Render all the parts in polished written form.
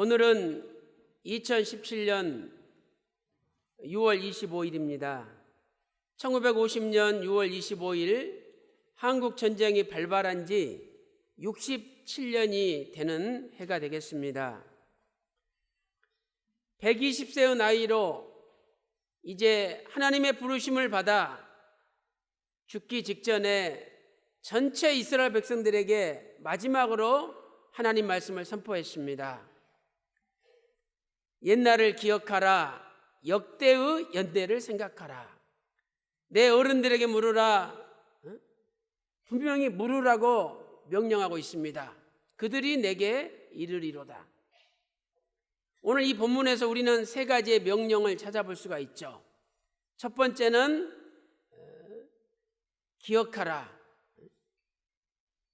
오늘은 2017년 6월 25일입니다. 1950년 6월 25일 한국 전쟁이 발발한 지 67년이 되는 해가 되겠습니다. 120세의 나이로 이제 하나님의 부르심을 받아 죽기 직전에 전체 이스라엘 백성들에게 마지막으로 하나님 말씀을 선포했습니다. 옛날을 기억하라. 역대의 연대를 생각하라. 내 어른들에게 물으라. 분명히 물으라고 명령하고 있습니다. 그들이 내게 이르리로다. 오늘 이 본문에서 우리는 세 가지의 명령을 찾아볼 수가 있죠. 첫 번째는 기억하라,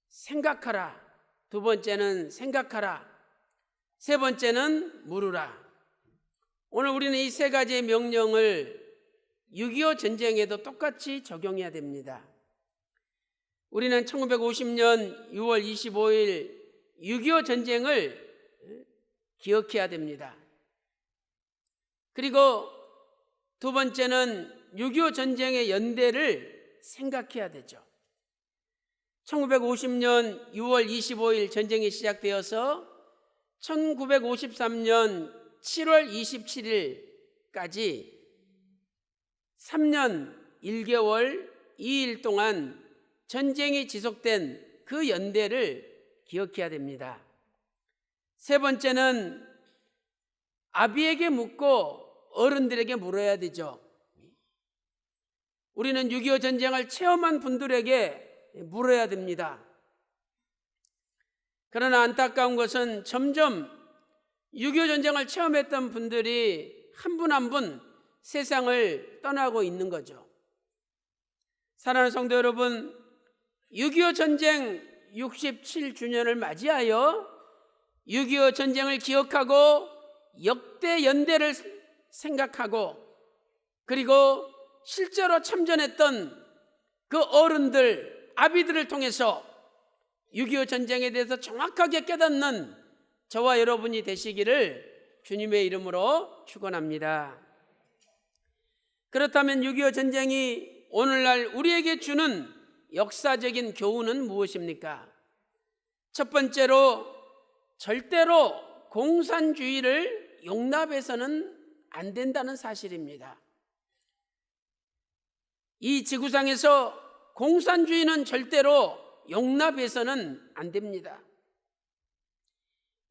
생각하라. 두 번째는 생각하라. 세 번째는 물으라. 오늘 우리는 이 세 가지의 명령을 6.25 전쟁에도 똑같이 적용해야 됩니다. 우리는 1950년 6월 25일 6.25 전쟁을 기억해야 됩니다. 그리고 두 번째는 6.25 전쟁의 연대를 생각해야 되죠. 1950년 6월 25일 전쟁이 시작되어서 1953년 7월 27일까지 3년 1개월 2일 동안 전쟁이 지속된 그 연대를 기억해야 됩니다. 세 번째는 아비에게 묻고 어른들에게 물어야 되죠. 우리는 6.25 전쟁을 체험한 분들에게 물어야 됩니다. 그러나 안타까운 것은 점점 6.25 전쟁을 체험했던 분들이 한 분 한 분 세상을 떠나고 있는 거죠. 사랑하는 성도 여러분, 6.25 전쟁 67주년을 맞이하여 6.25 전쟁을 기억하고 역대 연대를 생각하고 그리고 실제로 참전했던 그 어른들, 아비들을 통해서 6.25 전쟁에 대해서 정확하게 깨닫는 저와 여러분이 되시기를 주님의 이름으로 축원합니다. 그렇다면 6.25 전쟁이 오늘날 우리에게 주는 역사적인 교훈은 무엇입니까? 첫 번째로 절대로 공산주의를 용납해서는 안 된다는 사실입니다. 이 지구상에서 공산주의는 절대로 용납해서는 안 됩니다.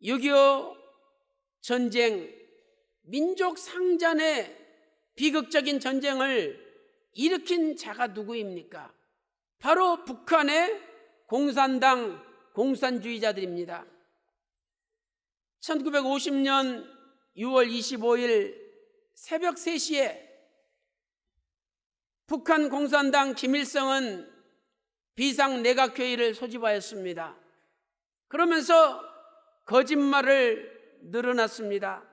6.25 전쟁, 민족 상잔의 비극적인 전쟁을 일으킨 자가 누구입니까? 바로 북한의 공산당 공산주의자들입니다. 1950년 6월 25일 새벽 3시에 북한 공산당 김일성은 비상내각회의를 소집하였습니다. 그러면서 거짓말을 늘어놨습니다.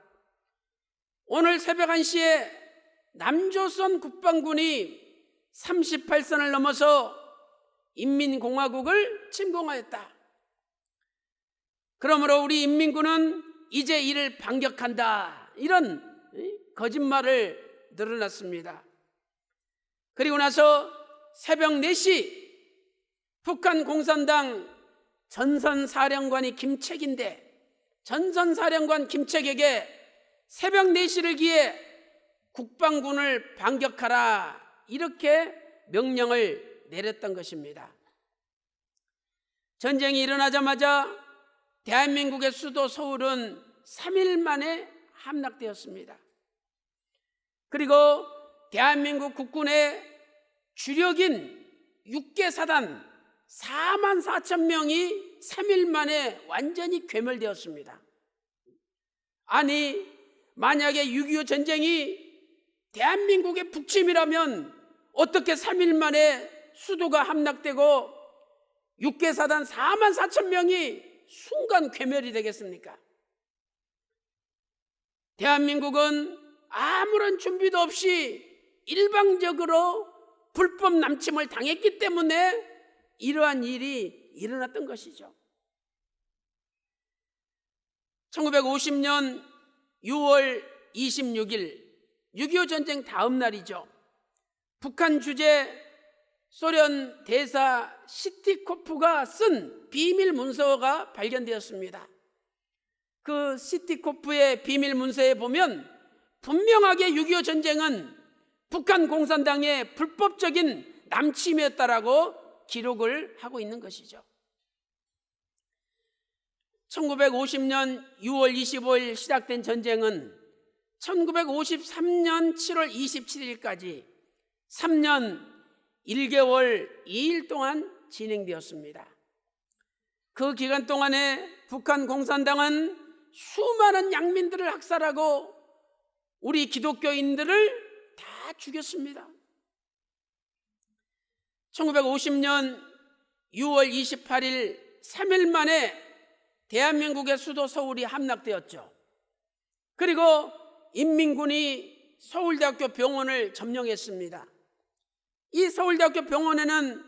오늘 새벽 1시에 남조선 국방군이 38선을 넘어서 인민공화국을 침공하였다. 그러므로 우리 인민군은 이제 이를 반격한다. 이런 거짓말을 늘어놨습니다. 그리고 나서 새벽 4시 북한 공산당 전선사령관이 김책인데 전선사령관 김책에게 새벽 4시를 기해 국방군을 반격하라 이렇게 명령을 내렸던 것입니다. 전쟁이 일어나자마자 대한민국의 수도 서울은 3일 만에 함락되었습니다. 그리고 대한민국 국군의 주력인 6개 사단 44,000명이 3일 만에 완전히 괴멸되었습니다. 아니, 만약에 6.25 전쟁이 대한민국의 북침이라면 어떻게 3일 만에 수도가 함락되고 6개 사단 44,000명이 순간 괴멸이 되겠습니까? 대한민국은 아무런 준비도 없이 일방적으로 불법 남침을 당했기 때문에 이러한 일이 일어났던 것이죠. 1950년 6월 26일 6.25 전쟁 다음 날이죠. 북한 주재 소련 대사 시티코프가 쓴 비밀 문서가 발견되었습니다. 그 시티코프의 비밀 문서에 보면 분명하게 6.25 전쟁은 북한 공산당의 불법적인 남침이었다라고 기록을 하고 있는 것이죠. 1950년 6월 25일 시작된 전쟁은 1953년 7월 27일까지 3년 1개월 2일 동안 진행되었습니다. 그 기간 동안에 북한 공산당은 수많은 양민들을 학살하고 우리 기독교인들을 다 죽였습니다. 1950년 6월 28일 3일 만에 대한민국의 수도 서울이 함락되었죠. 그리고 인민군이 서울대학교 병원을 점령했습니다. 이 서울대학교 병원에는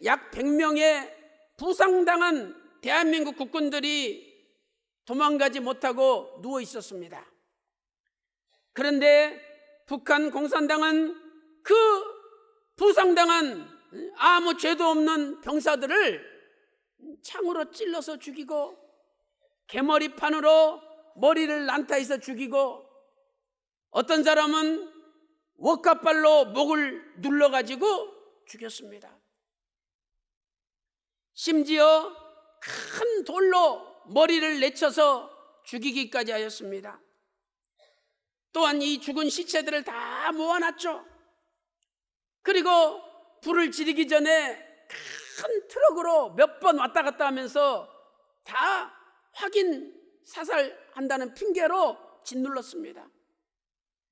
약 100명의 부상당한 대한민국 국군들이 도망가지 못하고 누워 있었습니다. 그런데 북한 공산당은 그 부상당한 아무 죄도 없는 병사들을 창으로 찔러서 죽이고 개머리판으로 머리를 난타해서 죽이고 어떤 사람은 워카발로 목을 눌러가지고 죽였습니다. 심지어 큰 돌로 머리를 내쳐서 죽이기까지 하였습니다. 또한 이 죽은 시체들을 다 모아놨죠. 그리고 불을 지르기 전에 큰 트럭으로 몇 번 왔다 갔다 하면서 다 확인 사살한다는 핑계로 짓눌렀습니다.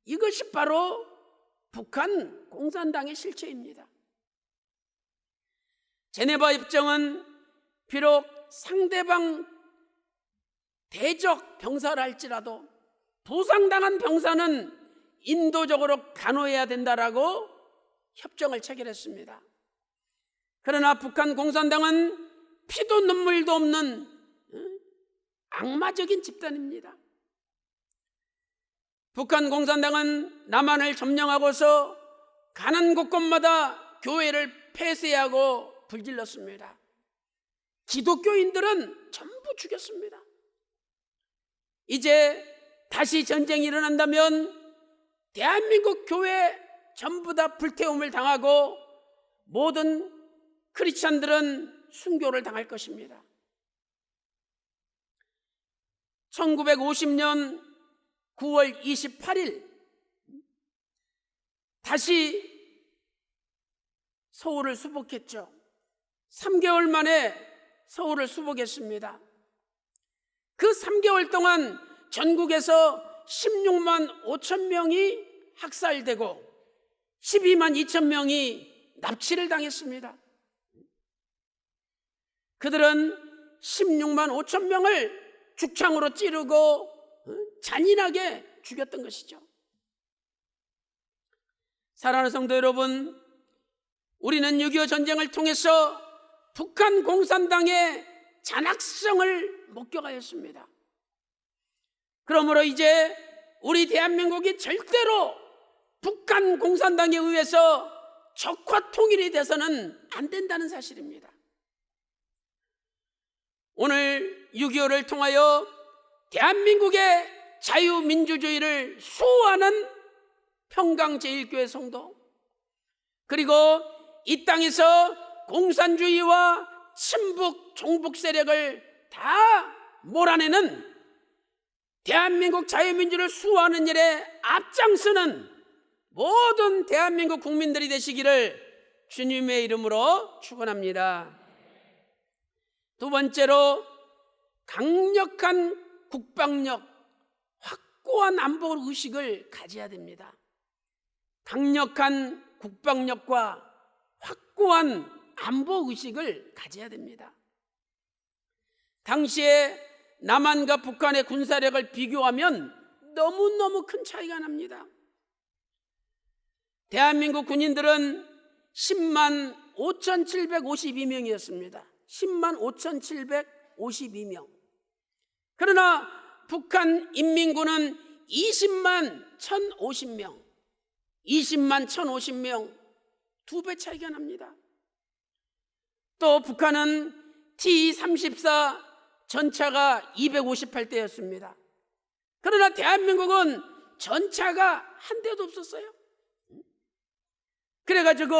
이것이 바로 북한 공산당의 실체입니다. 제네바 협정은 비록 상대방 대적 병사를 할지라도 부상당한 병사는 인도적으로 간호해야 된다라고 협정을 체결했습니다. 그러나 북한 공산당은 피도 눈물도 없는 악마적인 집단입니다. 북한 공산당은 남한을 점령하고서 가는 곳곳마다 교회를 폐쇄하고 불질렀습니다. 기독교인들은 전부 죽였습니다. 이제 다시 전쟁이 일어난다면 대한민국 교회 전부 다 불태움을 당하고 모든 크리스찬들은 순교를 당할 것입니다. 1950년 9월 28일 다시 서울을 수복했죠. 3개월 만에 서울을 수복했습니다. 그 3개월 동안 전국에서 16만 5천 명이 학살되고 12만 2천 명이 납치를 당했습니다. 그들은 16만 5천 명을 죽창으로 찌르고 잔인하게 죽였던 것이죠. 사랑하는 성도 여러분, 우리는 6.25 전쟁을 통해서 북한 공산당의 잔악성을 목격하였습니다. 그러므로 이제 우리 대한민국이 절대로 북한 공산당에 의해서 적화 통일이 돼서는 안 된다는 사실입니다. 오늘 6.25를 통하여 대한민국의 자유민주주의를 수호하는 평강제일교회 성도, 그리고 이 땅에서 공산주의와 친북 종북 세력을 다 몰아내는 대한민국 자유민주를 수호하는 일에 앞장서는 모든 대한민국 국민들이 되시기를 주님의 이름으로 축원합니다. 두 번째로, 강력한 국방력, 확고한 안보 의식을 가져야 됩니다. 강력한 국방력과 확고한 안보 의식을 가져야 됩니다. 당시에 남한과 북한의 군사력을 비교하면 너무너무 큰 차이가 납니다. 대한민국 군인들은 10만 5,752명이었습니다. 10만 5,752명. 그러나 북한 인민군은 20만 1,050명, 20만 1,050명, 2배 차이가 납니다. 또 북한은 T-34 전차가 258대였습니다. 그러나 대한민국은 전차가 한 대도 없었어요. 그래가지고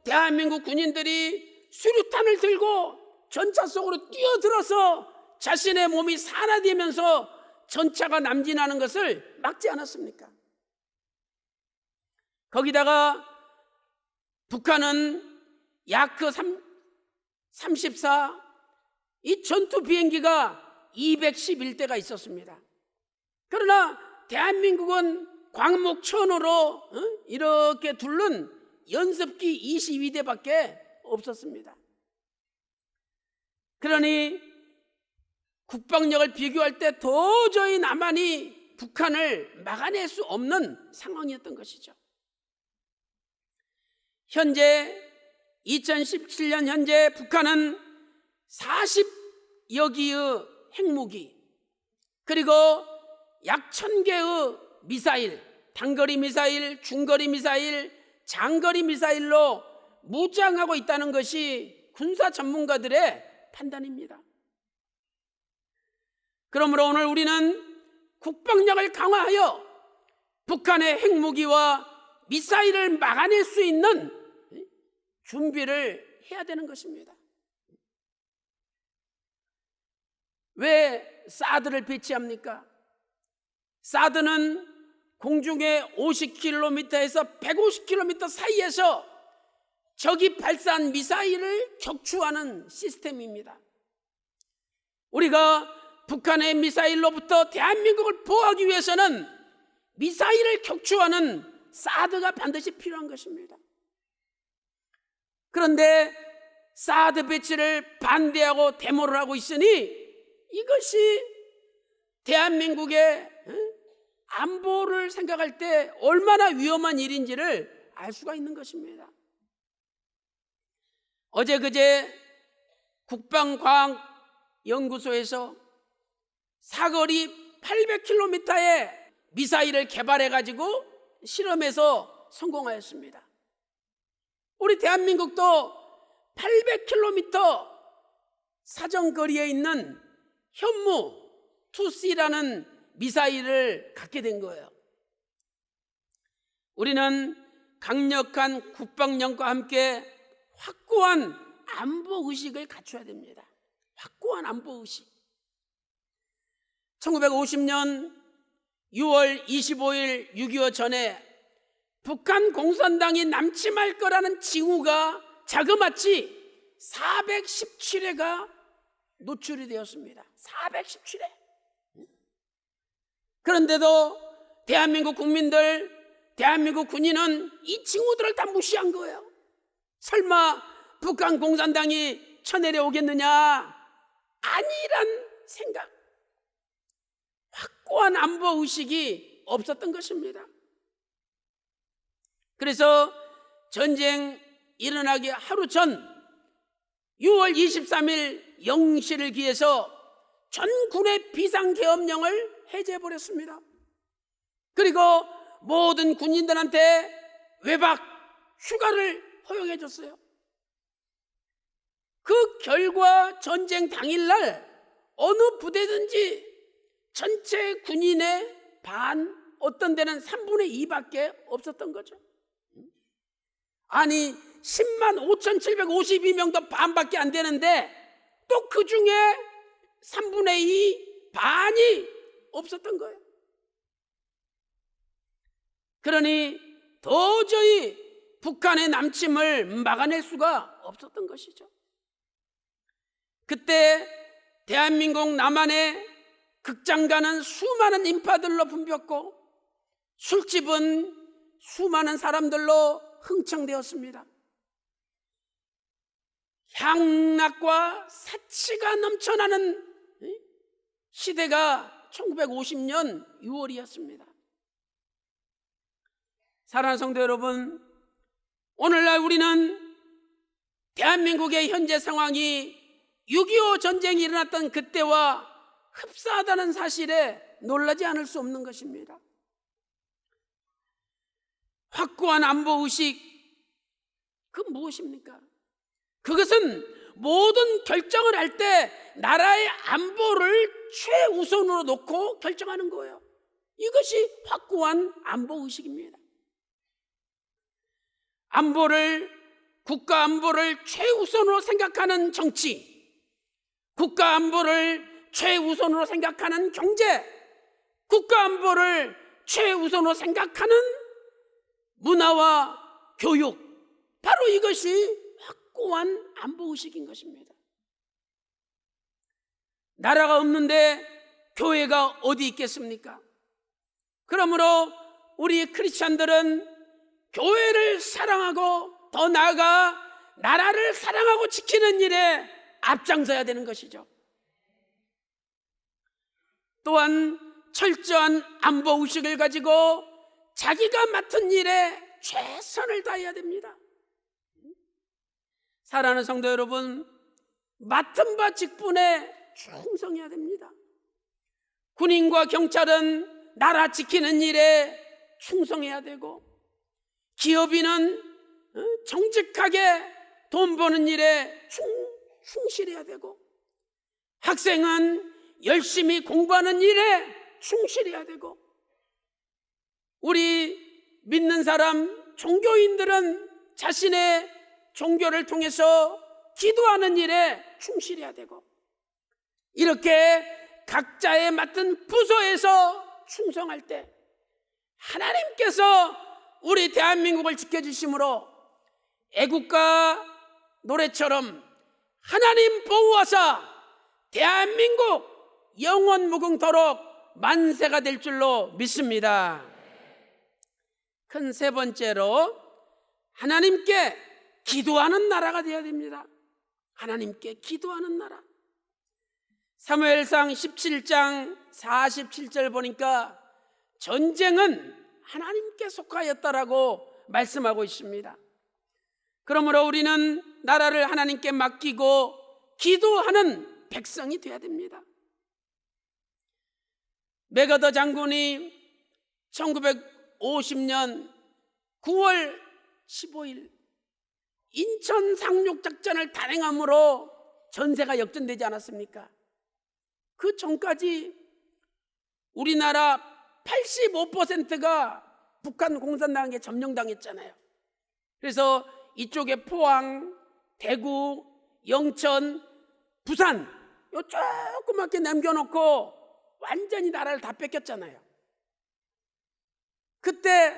대한민국 군인들이 수류탄을 들고 전차 속으로 뛰어들어서 자신의 몸이 산화되면서 전차가 남진하는 것을 막지 않았습니까? 거기다가 북한은 야크 34 이 전투 비행기가 211대가 있었습니다. 그러나 대한민국은 광목천으로 이렇게 둘른 연습기 22대밖에 없었습니다. 그러니 국방력을 비교할 때 도저히 남한이 북한을 막아낼 수 없는 상황이었던 것이죠. 현재 2017년 현재 북한은 40여 기의 핵무기 그리고 약 1,000개의 미사일, 단거리 미사일, 중거리 미사일, 장거리 미사일로 무장하고 있다는 것이 군사 전문가들의 판단입니다. 그러므로 오늘 우리는 국방력을 강화하여 북한의 핵무기와 미사일을 막아낼 수 있는 준비를 해야 되는 것입니다. 왜 사드를 배치합니까? 사드는 공중에 50km에서 150km 사이에서 적이 발사한 미사일을 격추하는 시스템입니다. 우리가 북한의 미사일로부터 대한민국을 보호하기 위해서는 미사일을 격추하는 사드가 반드시 필요한 것입니다. 그런데 사드 배치를 반대하고 데모를 하고 있으니 이것이 대한민국의 안보를 생각할 때 얼마나 위험한 일인지를 알 수가 있는 것입니다. 어제 그제 국방과학연구소에서 사거리 800km의 미사일을 개발해가지고 실험해서 성공하였습니다. 우리 대한민국도 800km 사정거리에 있는 현무 2C라는 미사일을 갖게 된 거예요. 우리는 강력한 국방력과 함께 확고한 안보의식을 갖춰야 됩니다. 확고한 안보의식. 1950년 6월 25일 6.25 전에 북한 공산당이 남침할 거라는 징후가 자그마치 417회가 노출이 되었습니다. 417회. 그런데도 대한민국 국민들, 대한민국 군인은 이 징후들을 다 무시한 거예요. 설마 북한 공산당이 쳐내려오겠느냐? 아니란 생각, 확고한 안보의식이 없었던 것입니다. 그래서 전쟁 일어나기 하루 전 6월 23일 0시를 기해서 전 군의 비상계엄령을 해제해버렸습니다. 그리고 모든 군인들한테 외박, 휴가를 허용해 줬어요. 그 결과 전쟁 당일날 어느 부대든지 전체 군인의 반, 어떤 데는 3분의 2밖에 없었던 거죠. 아니 10만 5,752명도 반밖에 안 되는데 또 그 중에 3분의 2 반이 없었던 거예요. 그러니 도저히 북한의 남침을 막아낼 수가 없었던 것이죠. 그때 대한민국 남한에 극장 가는 수많은 인파들로 붐볐고 술집은 수많은 사람들로 흥청되었습니다. 향락과 사치가 넘쳐나는 시대가 1950년 6월이었습니다. 사랑하는 성도 여러분, 오늘날 우리는 대한민국의 현재 상황이 6.25 전쟁이 일어났던 그때와 흡사하다는 사실에 놀라지 않을 수 없는 것입니다. 확고한 안보의식, 그 무엇입니까? 그것은 모든 결정을 할 때 나라의 안보를 최우선으로 놓고 결정하는 거예요. 이것이 확고한 안보의식입니다. 국가 안보를 최우선으로 생각하는 정치, 국가 안보를 최우선으로 생각하는 경제, 국가 안보를 최우선으로 생각하는 문화와 교육, 바로 이것이 확고한 안보의식인 것입니다. 나라가 없는데 교회가 어디 있겠습니까? 그러므로 우리 크리스찬들은 교회를 사랑하고 더 나아가 나라를 사랑하고 지키는 일에 앞장서야 되는 것이죠. 또한 철저한 안보의식을 가지고 자기가 맡은 일에 최선을 다해야 됩니다. 사랑하는 성도 여러분, 맡은 바 직분에 충성해야 됩니다. 군인과 경찰은 나라 지키는 일에 충성해야 되고, 기업인은 정직하게 돈 버는 일에 충실해야 되고, 학생은 열심히 공부하는 일에 충실해야 되고, 우리 믿는 사람 종교인들은 자신의 종교를 통해서 기도하는 일에 충실해야 되고, 이렇게 각자의 맡은 부서에서 충성할 때 하나님께서 우리 대한민국을 지켜주심으로 애국가 노래처럼 하나님 보호하사 대한민국 영원 무궁토록 만세가 될 줄로 믿습니다. 큰 세 번째로 하나님께 기도하는 나라가 되어야 됩니다. 하나님께 기도하는 나라. 사무엘상 17장 47절 보니까 전쟁은 하나님께 속하였다라고 말씀하고 있습니다. 그러므로 우리는 나라를 하나님께 맡기고 기도하는 백성이 되어야 됩니다. 맥어더 장군이 1950년 9월 15일 인천 상륙작전을 단행함으로 전세가 역전되지 않았습니까? 그 전까지 우리나라 85%가 북한 공산당에게 점령당했잖아요. 그래서 이쪽에 포항, 대구, 영천, 부산 요 조그맣게 남겨놓고 완전히 나라를 다 뺏겼잖아요. 그때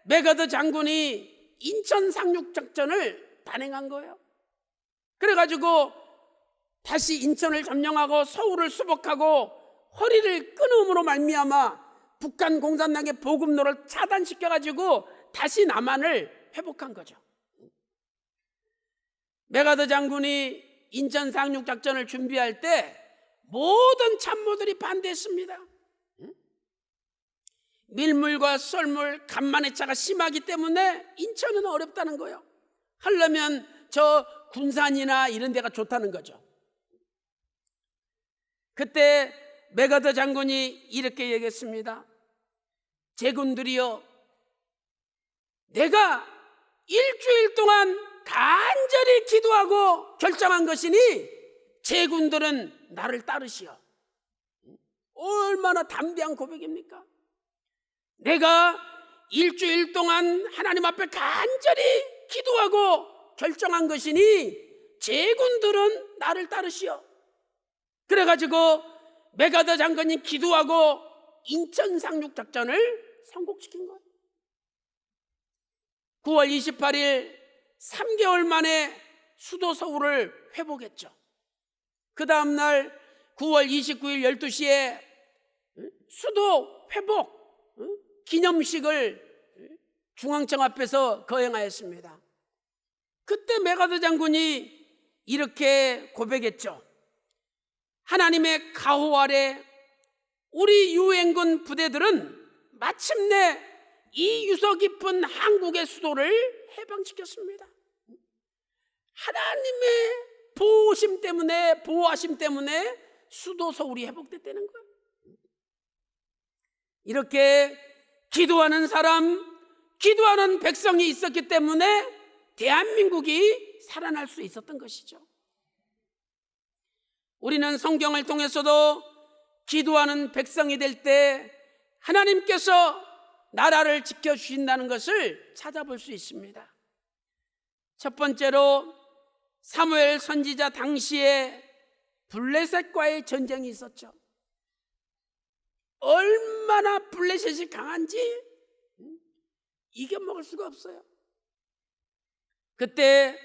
맥어더 장군이 인천 상륙작전을 단행한 거예요. 그래가지고 다시 인천을 점령하고 서울을 수복하고 허리를 끊음으로 말미암아 북한 공산당의 보급로를 차단시켜가지고 다시 남한을 회복한 거죠. 맥어더 장군이 인천 상륙작전을 준비할 때 모든 참모들이 반대했습니다. 밀물과 썰물, 간만의 차가 심하기 때문에 인천은 어렵다는 거예요. 하려면 저 군산이나 이런 데가 좋다는 거죠. 그때 맥어더 장군이 이렇게 얘기했습니다. 제군들이여, 내가 일주일 동안 간절히 기도하고 결정한 것이니 제군들은 나를 따르시오. 얼마나 담대한 고백입니까? 내가 일주일 동안 하나님 앞에 간절히 기도하고 결정한 것이니 제군들은 나를 따르시오. 그래가지고 맥어더 장군이 기도하고 인천 상륙작전을 성공시킨 거예요. 9월 28일 3개월 만에 수도 서울을 회복했죠. 그 다음날 9월 29일 12시에 수도 회복 기념식을 중앙청 앞에서 거행하였습니다. 그때 맥어더 장군이 이렇게 고백했죠. 하나님의 가호 아래 우리 유엔군 부대들은 마침내 이 유서 깊은 한국의 수도를 해방시켰습니다. 하나님의 보호심 때문에, 보호하심 때문에 수도 서울이 회복됐다는 거예요. 이렇게 기도하는 사람, 기도하는 백성이 있었기 때문에 대한민국이 살아날 수 있었던 것이죠. 우리는 성경을 통해서도 기도하는 백성이 될 때 하나님께서 나라를 지켜주신다는 것을 찾아볼 수 있습니다. 첫 번째로 사무엘 선지자 당시에 블레셋과의 전쟁이 있었죠. 얼마나 블레셋이 강한지 이겨먹을 수가 없어요. 그때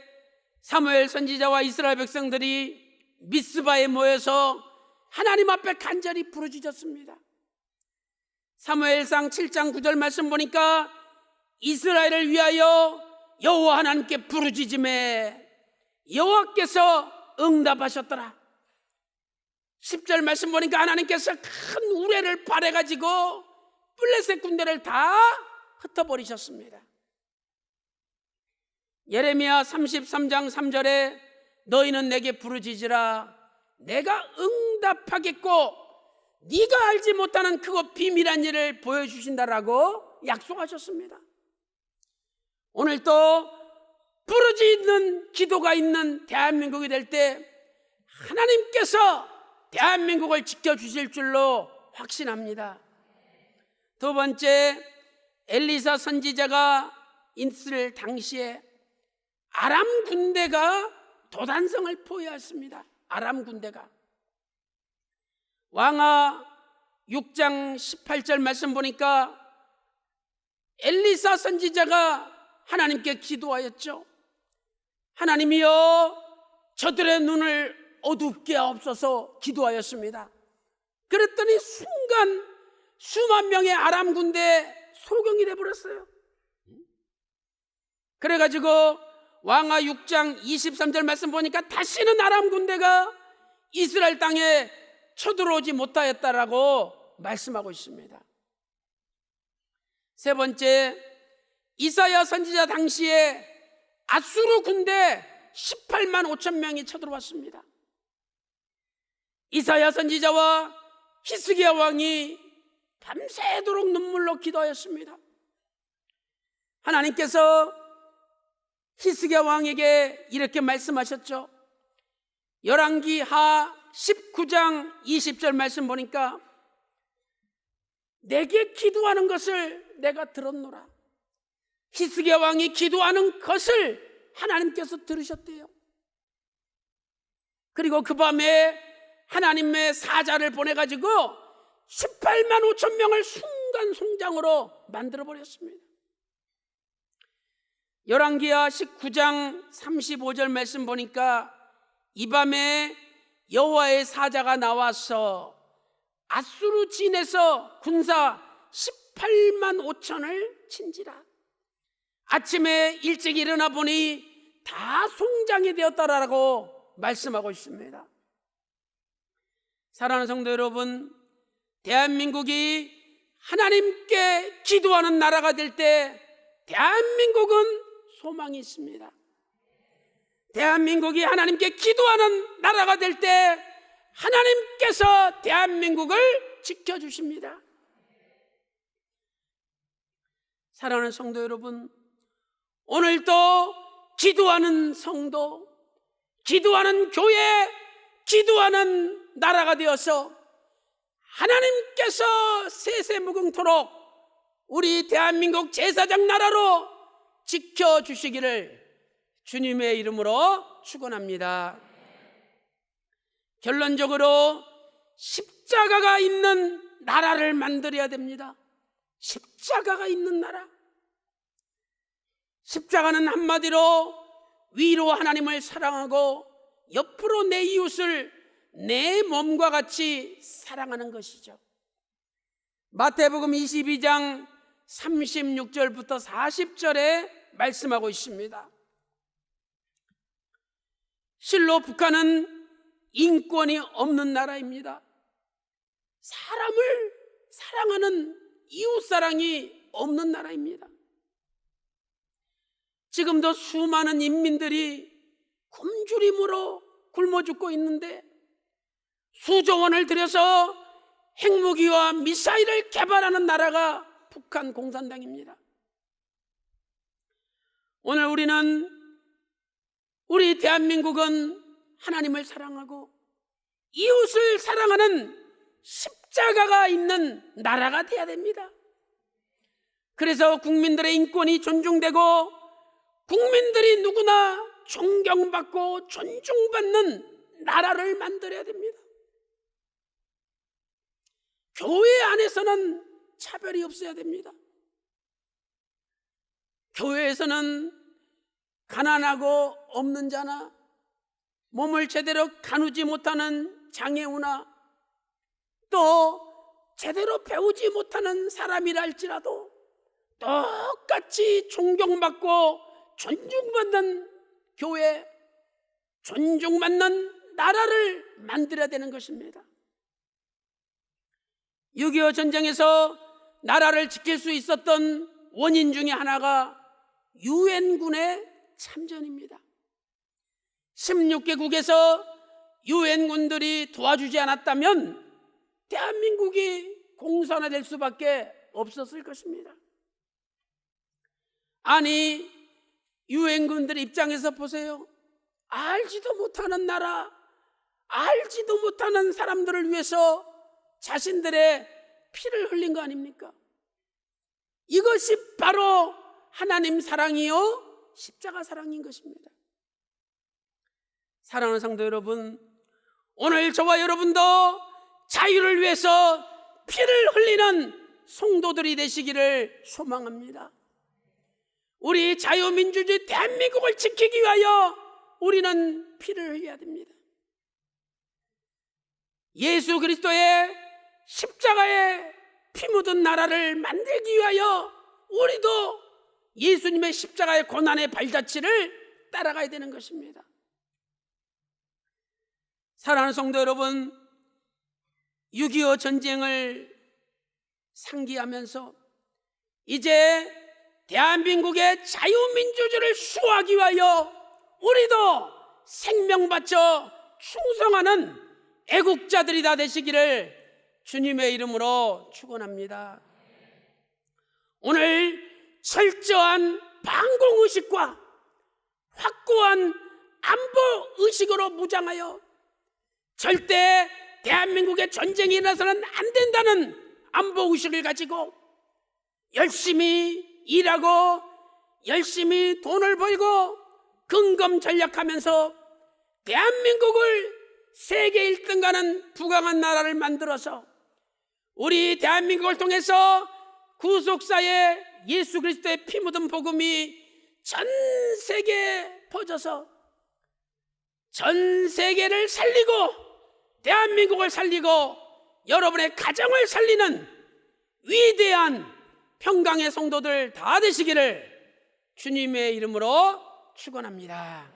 사무엘 선지자와 이스라엘 백성들이 미스바에 모여서 하나님 앞에 간절히 부르짖었습니다. 사무엘상 7장 9절 말씀 보니까 이스라엘을 위하여 여호와 하나님께 부르짖음에 여호와께서 응답하셨더라. 10절 말씀 보니까 하나님께서 큰 우레를 발해가지고 블레셋 군대를 다 흩어버리셨습니다. 예레미야 33장 3절에 너희는 내게 부르짖으라 내가 응답하겠고 네가 알지 못하는 크고 비밀한 일을 보여주신다라고 약속하셨습니다. 오늘도 부르짖는 기도가 있는 대한민국이 될 때 하나님께서 대한민국을 지켜주실 줄로 확신합니다. 두 번째, 엘리사 선지자가 있을 당시에 아람 군대가 도단성을 포위했습니다. 아람 군대가. 왕하 6장 18절 말씀 보니까 엘리사 선지자가 하나님께 기도하였죠. 하나님이여 저들의 눈을 어둡게 하옵소서 기도하였습니다. 그랬더니 순간 수만 명의 아람 군대 소경이 되어버렸어요. 그래가지고 왕하 6장 23절 말씀 보니까 다시는 아람 군대가 이스라엘 땅에 쳐들어오지 못하였다라고 말씀하고 있습니다. 세 번째, 이사야 선지자 당시에 아수르 군대 18만 5천 명이 쳐들어왔습니다. 이사야 선지자와 히스기야 왕이 밤새도록 눈물로 기도하였습니다. 하나님께서 히스기야 왕에게 이렇게 말씀하셨죠. 열왕기하 19장 20절 말씀 보니까 내게 기도하는 것을 내가 들었노라. 히스기야 왕이 기도하는 것을 하나님께서 들으셨대요. 그리고 그 밤에 하나님의 사자를 보내가지고 18만 5천 명을 순간 송장으로 만들어버렸습니다. 열왕기하 19장 35절 말씀 보니까 이 밤에 여호와의 사자가 나와서 아수르 진에서 군사 18만 5천을 친지라. 아침에 일찍 일어나 보니 다 송장이 되었다라고 말씀하고 있습니다. 사랑하는 성도 여러분, 대한민국이 하나님께 기도하는 나라가 될 때 대한민국은 소망이 있습니다. 대한민국이 하나님께 기도하는 나라가 될 때 하나님께서 대한민국을 지켜주십니다. 사랑하는 성도 여러분, 오늘도 기도하는 성도, 기도하는 교회, 기도하는 나라가 되어서 하나님께서 세세무궁토록 우리 대한민국 제사장 나라로 지켜주시기를 주님의 이름으로 축원합니다. 결론적으로 십자가가 있는 나라를 만들어야 됩니다. 십자가가 있는 나라. 십자가는 한마디로 위로 하나님을 사랑하고 옆으로 내 이웃을 내 몸과 같이 사랑하는 것이죠. 마태복음 22장 36절부터 40절에 말씀하고 있습니다. 실로 북한은 인권이 없는 나라입니다. 사람을 사랑하는 이웃사랑이 없는 나라입니다. 지금도 수많은 인민들이 굶주림으로 굶어 죽고 있는데 수조 원을 들여서 핵무기와 미사일을 개발하는 나라가 북한 공산당입니다. 오늘 우리 대한민국은 하나님을 사랑하고 이웃을 사랑하는 십자가가 있는 나라가 돼야 됩니다. 그래서 국민들의 인권이 존중되고 국민들이 누구나 존경받고 존중받는 나라를 만들어야 됩니다. 교회 안에서는 차별이 없어야 됩니다. 교회에서는 가난하고 없는 자나 몸을 제대로 가누지 못하는 장애우나 또 제대로 배우지 못하는 사람이라 할지라도 똑같이 존경받고 존중받는 교회, 존중받는 나라를 만들어야 되는 것입니다. 6.25 전쟁에서 나라를 지킬 수 있었던 원인 중에 하나가 유엔군의 참전입니다. 16개국에서 유엔군들이 도와주지 않았다면 대한민국이 공산화될 수밖에 없었을 것입니다. 아니, 유엔군들 입장에서 보세요. 알지도 못하는 나라, 알지도 못하는 사람들을 위해서 자신들의 피를 흘린 거 아닙니까? 이것이 바로 하나님 사랑이요 십자가 사랑인 것입니다. 사랑하는 성도 여러분, 오늘 저와 여러분도 자유를 위해서 피를 흘리는 성도들이 되시기를 소망합니다. 우리 자유민주주의 대한민국을 지키기 위하여 우리는 피를 흘려야 됩니다. 예수 그리스도의 십자가에 피 묻은 나라를 만들기 위하여 우리도 예수님의 십자가의 고난의 발자취를 따라가야 되는 것입니다. 사랑하는 성도 여러분, 6.25 전쟁을 상기하면서 이제 대한민국의 자유민주주의를 수호하기 위하여 우리도 생명 바쳐 충성하는 애국자들이 다 되시기를 주님의 이름으로 축원합니다. 오늘 철저한 반공의식과 확고한 안보의식으로 무장하여 절대 대한민국에 전쟁이 일어나서는 안 된다는 안보의식을 가지고 열심히 일하고 열심히 돈을 벌고 근검전략하면서 대한민국을 세계 1등가는 부강한 나라를 만들어서 우리 대한민국을 통해서 구속사의 예수 그리스도의 피 묻은 복음이 전 세계에 퍼져서 전 세계를 살리고 대한민국을 살리고 여러분의 가정을 살리는 위대한 평강의 성도들 다 되시기를 주님의 이름으로 축원합니다.